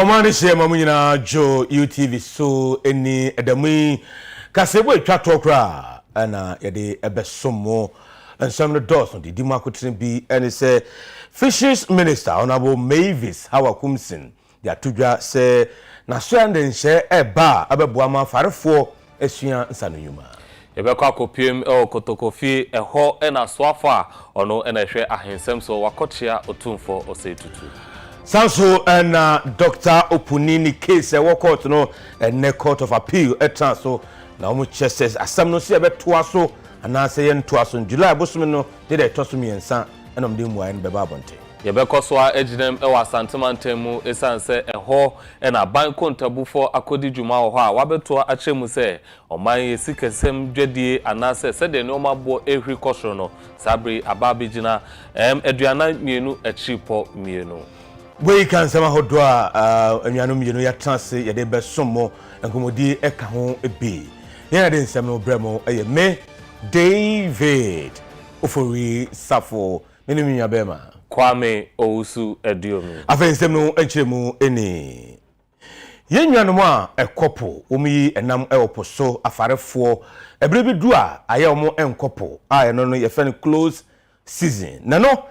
Omani se mamunyina jo UTV so eni edamui kasebo etwa tokra ana yede ebesomo ensam no dos no di makotene bi ene se Fisheries Minister Honorable Mavis Hawakumsin dia tudwa se na so ande nhye eba abeboa ma farefo esua nsanonyuma Yebekwa akopiem kotokofi eho ena swafa ono ena hwe ahensem so wakotia otumfo osetutu Sanso and Dr. Opunini case a court no and court of appeal so now much says asam no see about twaso and I say en twaso July bosumino did a tosumi and san and dim wine bebabonte. Yebekwa so ejinem ewa santimantemu esanse eho ena banko ntabu for akodi juma ho a wabeto achemu se oman yesikesem dwedie anase se de no mabo ehwi kosoro no sabri ababigina eduana mienu echipo mienu we can sama hodwa anuanu mienu ya transe ya de besomo enkomodi eka ho ebi ya de nsem no bremo eye me David ofori safo menu minya bema Kwame Owusu Ediomi afensem no enchiremu eni yenuanu mo a ekopo omi enam ewopo so afarefo ebre bi du a aye omo enkopo a eno no ye fe close season nano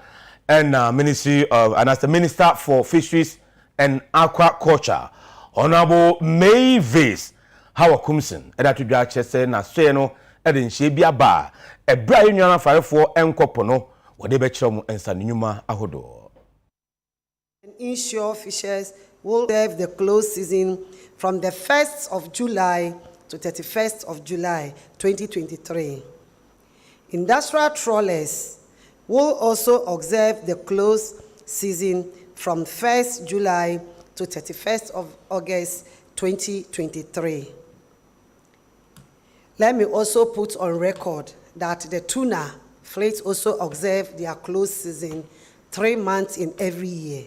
and Ministry of and as the Minister for Fisheries and Aquaculture, Honorable Mavis Hawakumsin, Edatudwa Chese na so no edin shebia ba ebra yenuana farefo enkopono wode be kyerem ensannyuma ahodo. Inshore fishers will serve the close season from the 1st of July to 31st of July 2023. Industrial trawlers will also observe the close season from 1st July to 31st of August 2023. Let me also put on record that the tuna fleet also observe their close season 3 months in every year.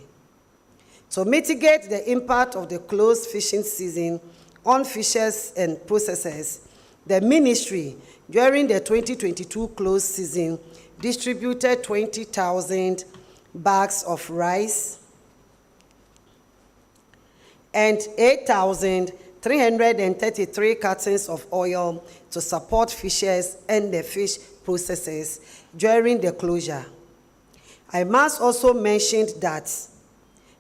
To mitigate the impact of the closed fishing season on fishers and processors, the ministry during the 2022 closed season distributed 20,000 bags of rice and 8,333 cartons of oil to support fishers and the fish processors during the closure. I must also mention that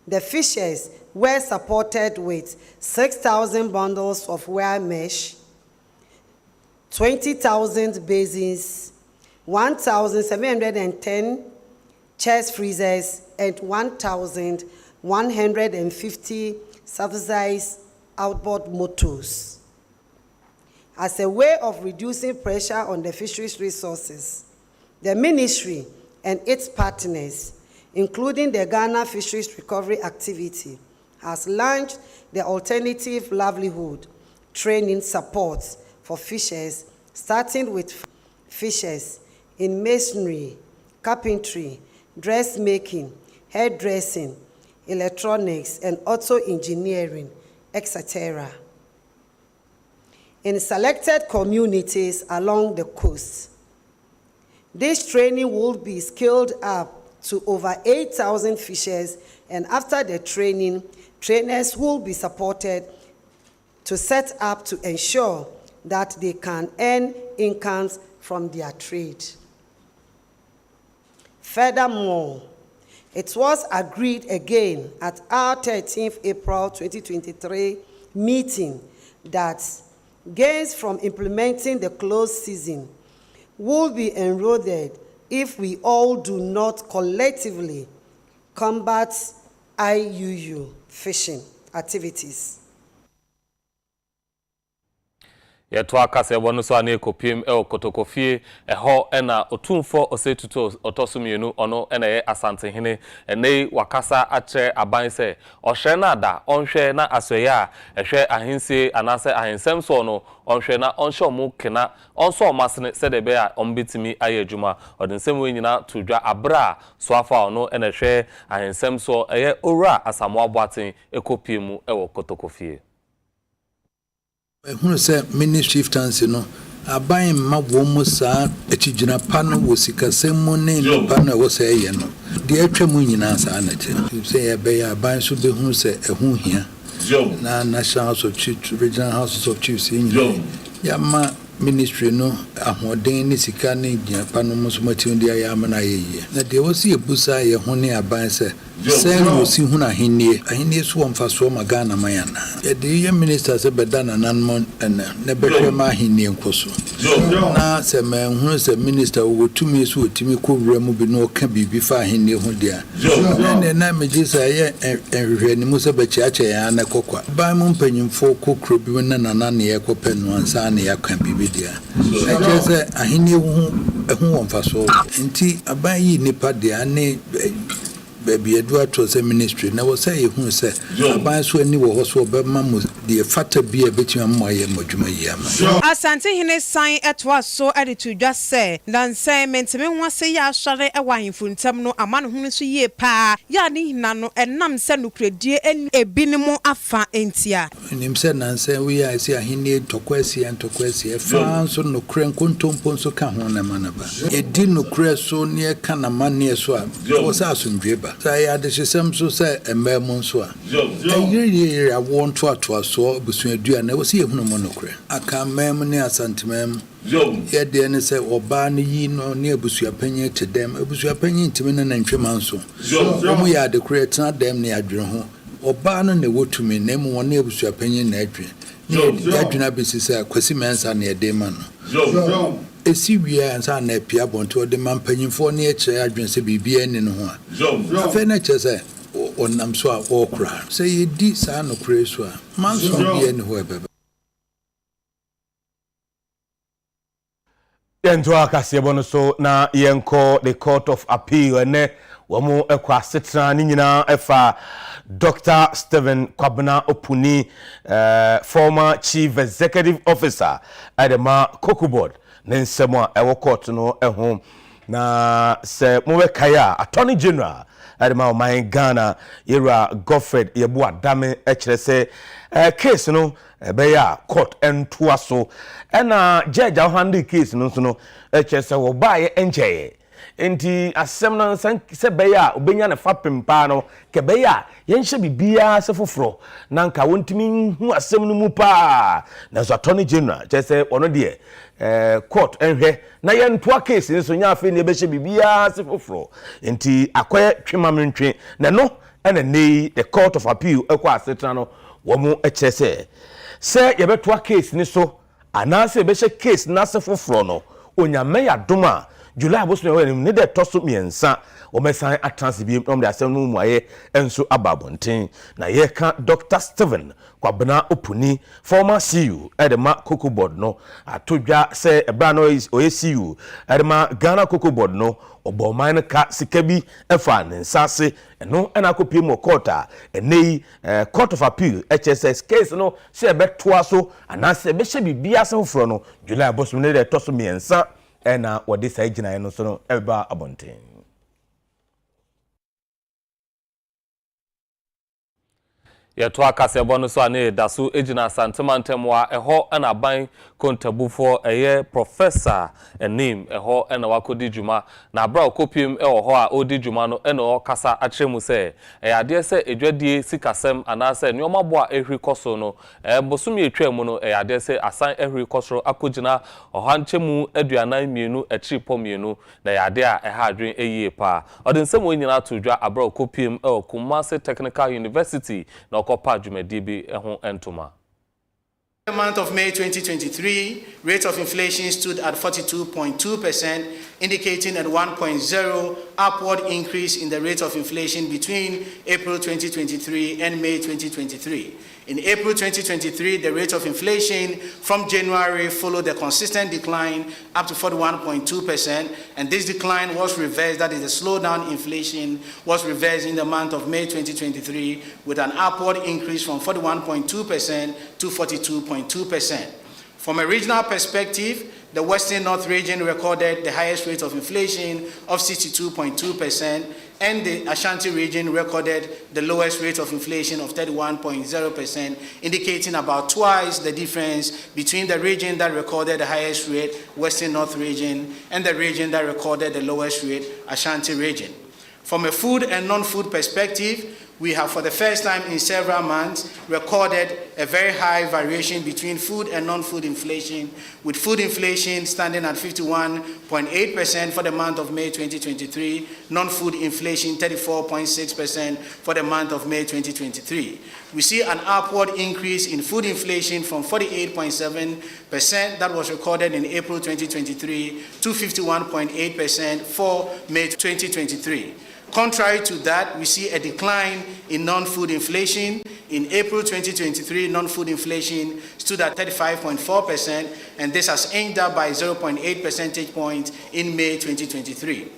the fishers were supported with 6,000 bundles of wire mesh, 20,000 basins, 1,710 chest freezers, and 1,150 subsidized outboard motors. As a way of reducing pressure on the fisheries resources, the ministry and its partners, including the Ghana Fisheries Recovery Activity, has launched the alternative livelihood training support for fishers, starting with fishers in masonry, carpentry, dressmaking, hairdressing, electronics, and auto engineering, etc. in selected communities along the coast. This training will be scaled up to over 8,000 fishers, and after the training, trainers will be supported to set up to ensure that they can earn incomes from their trade. Furthermore, it was agreed again at our 13th April 2023 meeting that gains from implementing the closed season will be eroded if we all do not collectively combat IUU fishing activities. Yeto akase wono so ane kopiem kotokofie eho ena otumfo osetutu otosumienu ono ena ye asantehene ene wakasa ache aban se ohwe na ada onhwe na asoya ehwe ahensie anase ahensem so no onhwe na onhwe omu kena onso omasene sedebe a ombetimi ayedwuma odensem we nyina tudwa abra so afa ono ena hwe ahensem so eye owura asamo aboaten ekopiemu kotokofie. Who said ministry chieftaincy no aban ma wo mu saa echigina pa no wo sika semone no pa no wo say ye no de atwa mu nyina saa na che say e be ya aban so be hu se ehun hia na National House of Chiefs, Regional Houses of Chiefs, Yama ministry no ahoden ni sika ne giapa no mo so matindi ayama na yeye na de wosi ebusa ye ho ne aban se sen wosi hu na ahenie so womfa so magana mayana ye de ye minister se bedana nanmon ne behwe ma ahenie nkoso na se man hu se minister wo tumi so otimi ko wura mu bi no ka bibi fa ahenie ho dia na megisa ye enhwe ni mu se be chiache ya na kokwa ban mu mpanyimfo kokro bi na nanane ye kopenu ansa na ya kan bibi dia I say ahini hu won faso nti abayi nipa dia ne baby Edward to say ministry na wo say hu say aban so ani wo ho be mamu de fata bia betima moye modwuma yama asante hene san etwa so ade to dwa say nansan menteme ho ase ya asore e wa himfuntam no amano hu so ye pa ya ni hina no enam se nukredie ebinimu afa entia nim se nansan we ya say ahini tokwasi e fa so nokre nkontompo so ka ho na manaba edi nokre so ne ka na mane so a wo sa asundweba say adesem so say emem so a ayiri I want to so busu adua na wo se ehunu mo nokre aka mem ne asantemem ye de ne say oba ne yi no ne abusu apanyi tedem abusu apanyi ntime na ntwema nso omo ya de create dem ne adwere ho oba no ne wotumi na mu won ne abusu apanyi na adwere ne adwena besi say kwasi mensa ne edema no esi wia ansa na pia bonto de mampanyimfo ne ekire adwen se bibia ni no ho a afa na che se onam so a okra se yedi sa no kure so a manso bia ni ho ebebe yento akase bono so na yenko the Court of Appeal ne womo ekwa setra ni nyina efa Dr. Stephen Kwabena Opuni former Chief Executive Officer at the Cocoa Board nensemo ewo court no ehom na se mowe kaya Attorney General adema my Ghana Yera Godfred Yebu Adame ekire se case no beya court entoa so na judge ahwande case no so no ekire se wo bae encheye enti asem na se beya obenya ne fapem pa no ke beya yenhye bibia se foforo na nka wontimi hu asem no mu pa na so Attorney General se ono de court enhwe na yentoa case nso nya afi ne behye bibia se foforo enti akoye twemamntwe na no ena nei the Court of Appeal ekwa asetra no wo mu ekire se yebetoa case ni so anase behye case na se foforo no onyame ya doma July abosu ne de toso miensa o mesan atrans bi no de asem no mu aye enso ababonten na ye ka Dr. Stephen Kwabena Opuni former CU edema Cocoa Board no atodwa se ebra no OACU edema Ghana Cocoa Board no oboman ka sikabi efa nsase eno ena kopie mo court a enei Court of Appeal HSS case no se ebetoa so anase behye bibia se foforo no July abosu ne de toso miensa ena wode sai gina no so no eba abonten yeto akase bono so ane daso ejina santemantemwa eho na ban kontabufo eye professor enim eho na wakodi djuma na bra okopiem eho ho a odi djuma no eno kasa atremu se ade se edwadie sikasem anase nyomabo a ehwi koso no bosumi etwam no ade se asan ehwi koso akogina ohanchemu aduanan mienu etripo mienu na ade a eha adwen eyie pa odensem onyina todwa abra okopiem eho Kumasi Technical University na kopa dwumadi bi ehun entoma. The month of May 2023, rate of inflation stood at 42.2%, indicating a 1.0 upward increase in the rate of inflation between April 2023 and May 2023. In April 2023, the rate of inflation from January followed a consistent decline up to 41.2%, and this decline was reversed, that is the slowdown inflation was reversed in the month of May 2023 with an upward increase from 41.2% to 42.2%. From a regional perspective, the Western North region recorded the highest rate of inflation of 62.2%, and the Ashanti region recorded the lowest rate of inflation of 31.0%, indicating about twice the difference between the region that recorded the highest rate, Western North region, and the region that recorded the lowest rate, Ashanti region. From a food and non-food perspective, we have for the first time in several months recorded a very high variation between food and non-food inflation, with food inflation standing at 51.8% for the month of May 2023, non-food inflation 34.6% for the month of May 2023. We see an upward increase in food inflation from 48.7% that was recorded in April 2023 to 51.8% for May 2023. Contrary to that, we see a decline in non-food inflation. In April 2023, non-food inflation stood at 35.4%, and this has inched up by 0.8 percentage points in May 2023.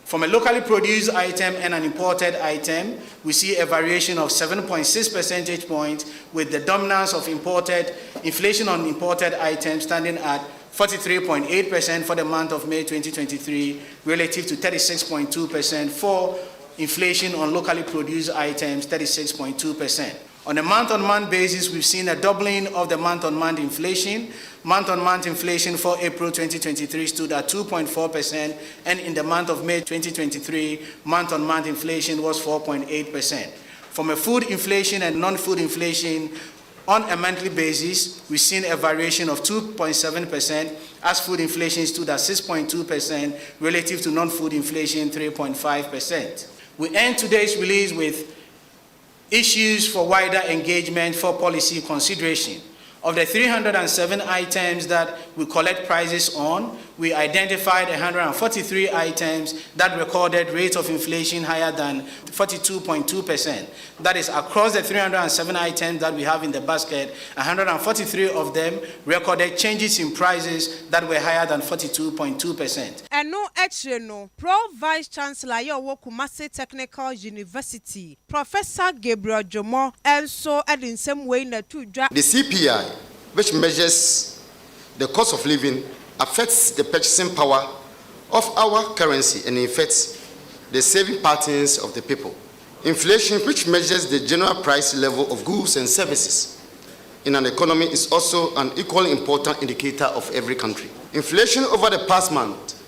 From a locally produced item and an imported item, we see a variation of 7.6 percentage points, with the dominance of inflation on imported items standing at 43.8% for the month of May 2023, relative to 36.2% for inflation on locally produced items, 36.2%. On a month-on-month basis, we've seen a doubling of the month-on-month inflation. Month-on-month inflation for April 2023 stood at 2.4%, and in the month of May 2023, month-on-month inflation was 4.8%. From a food inflation and non-food inflation, on a monthly basis, we've seen a variation of 2.7%, as food inflation stood at 6.2%, relative to non-food inflation 3.5%. We end today's release with issues for wider engagement for policy consideration. Of the 307 items that we collect prices on, we identified 143 items that recorded rates of inflation higher than 42.2%. That is, across the 307 items that we have in the basket, 143 of them recorded changes in prices that were higher than 42.2%. And no extra no. Pro Vice Chancellor Yowo Kumasi Technical University, Professor Gabriel Jomo, also at in some way na to the CPI, which measures the cost of living, affects the purchasing power of our currency and affects the saving patterns of the people. Inflation, which measures the general price level of goods and services in an economy, is also an equally important indicator of every country. Inflation over the past month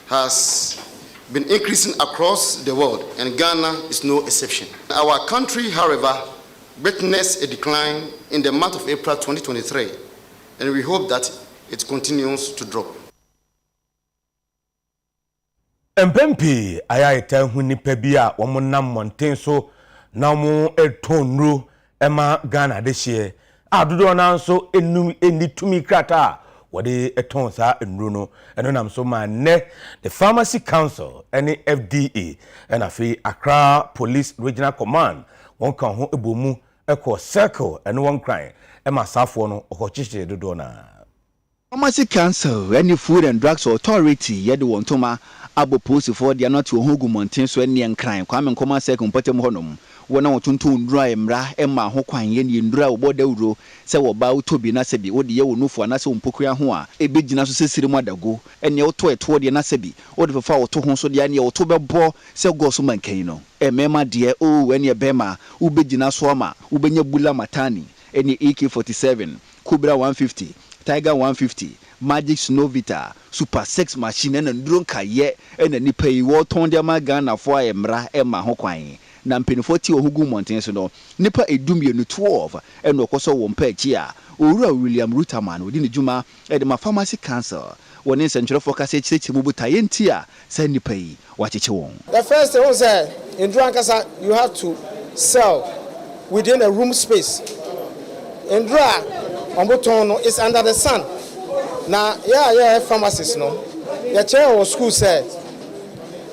has been increasing across the world, and Ghana is no exception. Our country, however, witnessed a decline in the month of April 2023, and we hope that it continues to drop. Mpempi ayayeta hu nipa bi a wo nam monten so na mo etonru ema Ghana de hye adodo na nso enum enitumi krata wode eton sa enru no eno nam so ma ne the Pharmacy Council any FDA and afi Accra Police Regional Command won kan ho ebomu eko circle eno won kran ema safo no ohochiche dodo na Pharmacy Council any Food and Drugs Authority yede wontoma aboposi for dia not ohugu monten so ene nkran kwame nkoma circle potem honom wona wotuntu ndura emra ema ho kwan ye ne ndura obodawuro se wo ba utobi na sebi wode ye wonufu na se ompokua ho a ebegina so sesiri mu adago ene woto eto de na sebi wode fefa woto ho so de ne woto bebo se go so mankan no emema de o ene bema ubegina so ama ubenya bula matani ene AK47 Cobra 150 Tiger 150 Magic Snovita Super 6 machine na nduro kaye ene nipa yi wo ton de ma Ghana fo emra ema ho kwan na mpenifo ti ohugu monten so no nipa edumienu 12 ene okoso wo mpa achi a owura William Rutaman odi ne djuma e de ma Pharmacy Council woni senchero focus echichi mu butaye nti a sa nipa yi wacheche won. The first thing was in Drankasa you have to sell within a room space. In Dra Ombotono is under the sun. Now pharmacists no. The chair of school said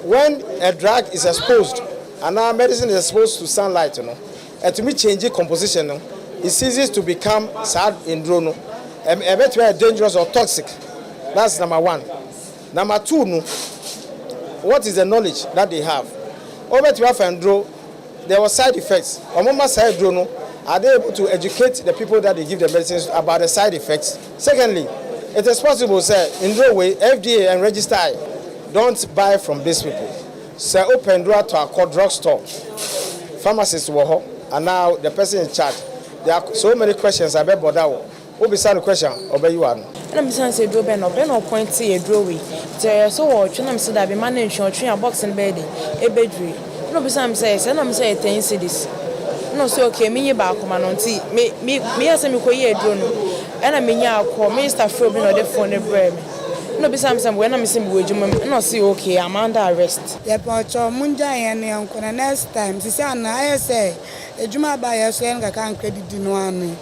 when a drug is exposed and our medicine is exposed to sunlight, and to me changing composition, it ceases to become sad in drone, a bit dangerous or toxic. That's number one. Number two, what is the knowledge that they have? Over to have and draw, there were side effects. Omoma side drone, are they able to educate the people that they give the medicines about the side effects? Secondly, it is possible, sir, in no way, FDA and register, don't buy from these people. Sir, open door to a drugstore. Pharmacists were home, and now the person in charge. There are so many questions about that. Who beside the question? Obey you one. I'm saying, say, do Ben or Ben or point to a drawing. So, I'm saying that we manage your train box and bedding, a bedroom. No be some say na say 10 cities. No say okay me ba akoma no nti me ase me koye aduro no e na me nya akọ minister fro bi no de phone bre me. No be some when I'm saying we adwuma no say okay I'm under arrest. Yeah, but munja yen yanko na next time si say na I say adwuma ba ye so yen ka kan credit no anu.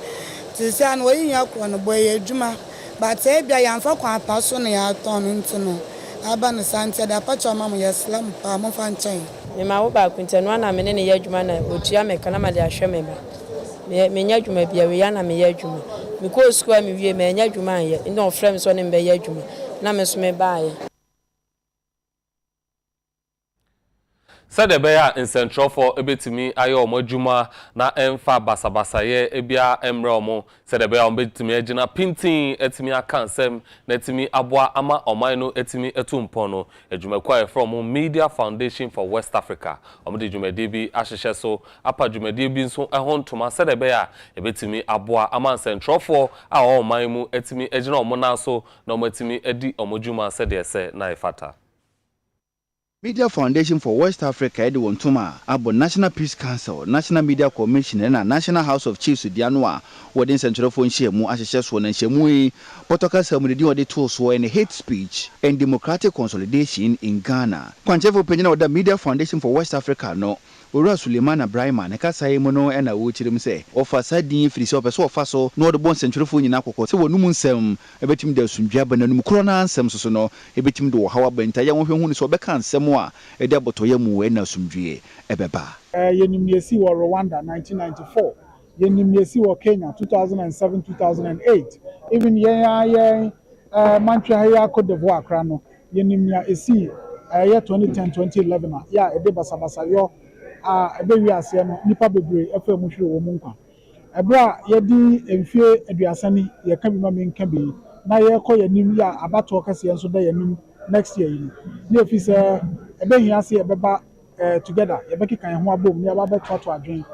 Si say na we nya akọ no boy adwuma but e bia yamfa kwa pa so na ya ton nti no aba no sante da pa choma mo yeslam pa mo fa nchen. Me ma wo ba kunte no na me ne ye adwuma na otua me kana ma de ahwe me ba. Me nya adwuma bia we ya na me ye adwuma. Me ko school me wie me nya adwuma ye. No frame so ne me ye adwuma. Na me so me baaye. Said the bear in central for ebetimi ayo mojuma na emfa basabasa ye ebia emre omo said the bear obetimi agina pintin etimi akansem na etimi aboa ama oman no etimi etumpo no edwuma kwa from Media Foundation for West Africa omde dwumade bi ahyehe so apa dwumade bi nso ehontoma said the bear ebetimi aboa ama central for a oman mu etimi agina omo na so na omo etimi edi omojuma said the say na ifata. Media Foundation for West Africa edi wontuma abo National Peace Council, National Media Commission na National House of Chiefs dianwa wodin central phone shemu ahyehe so na shemu yi potoka samudi wode to so in hate speech and democratic consolidation in Ghana. Kwanchefo penyina oda Media Foundation for West Africa no Ora Suleiman Abraham ne kasa yi mu no na wo chirim se ofasa din firi se opeso ofaso no de bon central phone nyina kokko se wonum nsem ebetim da sundwa bananum kro na nsem soso no ebetim de wo hawa benta ya wo hwe hu ni se obeka nsem a ede abotoye mu we na sundwie ebeba yenim yesi wo Rwanda 1994 yenim yesi wo Kenya 2007 2008 even ye Montreal ya Cote d'Ivoire kra no yenim ya esi ye 2010 2011 ya ede basabasa yo ebe wi ase no nipa bebre efa mu hwere wo mu nkwa ebra yedi emfie aduasani ye ka bi ma menka bi na ye kɔ yanim ya abato kase enso da yanim next year yi na efi se ebe hia se ebeba together ye beki kan ho abom ne aba beto adwen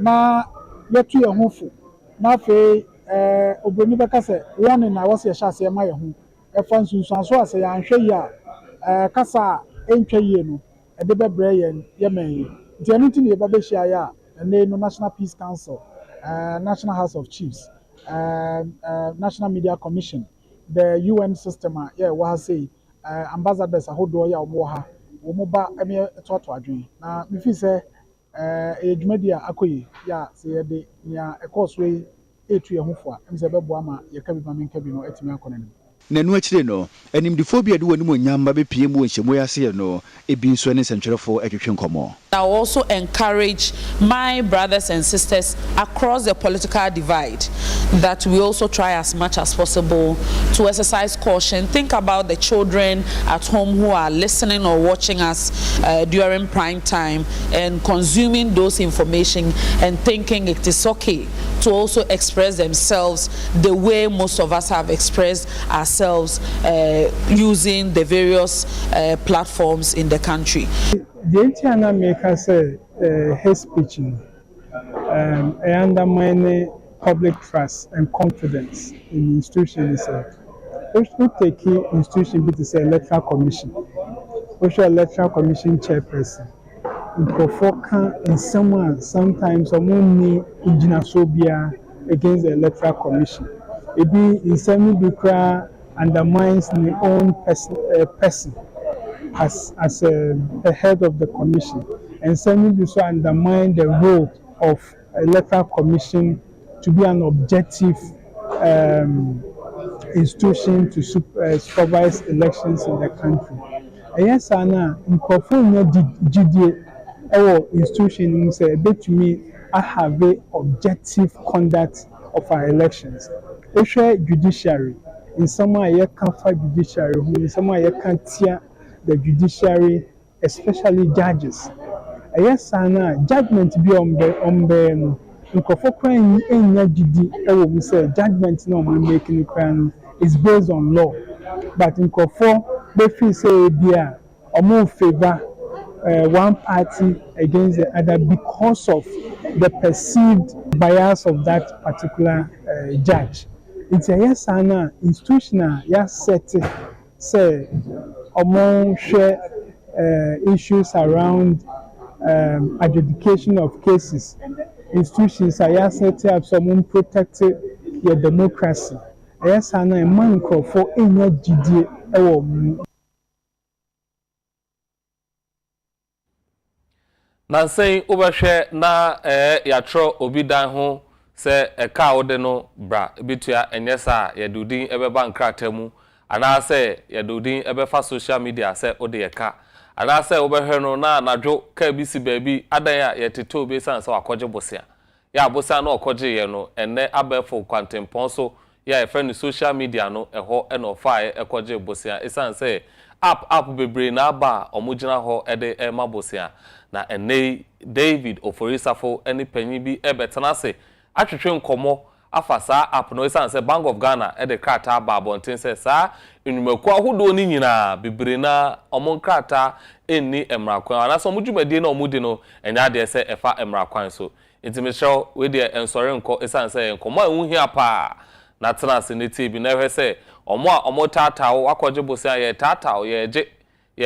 na yetu ye ho fu na fe obroni beka se one na wo se ye hyase ma ye ho efa nsunsu so ase ya nhwe yi a kasa entwa yi no ede bebre ye men the anything you ever share ya and then National Peace Council, National House of Chiefs, National Media Commission, the UN system, yeah, what I say, ambassadors a whole door ya omoha, omoba emi to adwin. Na me fi say media akoyi ya say de nya e course way etu ye ho fo a em say bebo ama ye ka bi ma men ka bi no etimi akone. Nanu achire no animdifobia de woni mo nyamba be pie mu nhemu yase no ebi nso ne centrefo atwetwe nkomo. I also encourage my brothers and sisters across the political divide that we also try as much as possible to exercise caution. Think about the children at home who are listening or watching us during prime time and consuming those information and thinking it is okay to also express themselves the way most of us have expressed ourselves using the various platforms in the country. The Indiana maker say hate speech undermine public trust and confidence in institutions. We take institution to say electoral commission. We show electoral commission chairperson. In someone sometimes only ignosophobia against the electoral commission. It be in semi-bikra undermines the own person as a head of the commission, and semi-bikra undermine the role of electoral commission to be an objective institution to supervise elections in the country. Yes, Anna, in performing GDA, our institution say, bet me, I have a objective conduct of our elections. We share judiciary. In some way, you can't fight judiciary. In some way, you can't tear the judiciary, especially judges. Yes, Anna, judgment be on no. In Kofokran, we say judgment no man making the is based on law. But in Kofo, they feel say beer or more favor one party against the other because of the perceived bias of that particular judge. It's a yes and no institutional yes set say among share issues around adjudication of cases. Institutions are set up some protect your democracy. Yes, and a man for any GD. Nansei ubehwe na yatro obi dan ho se eka ode no bra bitua enyesa yadudin ebeba nkrata mu ana se yadudin ebefa social media se ode yeka ana se ubehwe no na anadwo ka bisi baabi adan ya yetete obi san se wakoje bosia ya bosia na okoje ye no enne abefo kwantempon so ya efre social media no eho ena ofae ekoje bosia esan se app bebre na aba omugina ho ede mabosia na ene David Oforisafo eni panyi bi ebetena se atwetwe nkomo afasa app no esan se Bank of Ghana ede krata aba abonten se sa enwumaku ahodo ni nyina bebre na omonkrata eni emrakwan na so omudwumadi na omudi no enya de se efa emrakwan so intimeshow we de ensore nko esan se nkomo enwuhia pa na tena se neti bi na hwe se omo a omo tatawo akoje bosia ye tatawo ye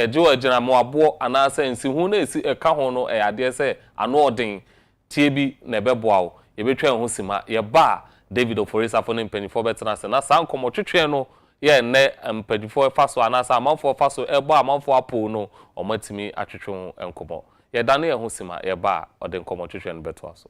je wajina mo abo anase nsi hu na esi eka ho no ade se ano odin tie bi na ebeboa wo ye betwa ho sima ye ba David Oforisafo ne mpanifo betena se na san komo twetwe no ye ne mpanifo faso anase amanfo faso ebo amanfo apo no omatimi atwetwe ho enkomo ye dane ye ho sima ye ba odin komo twetwe no beto aso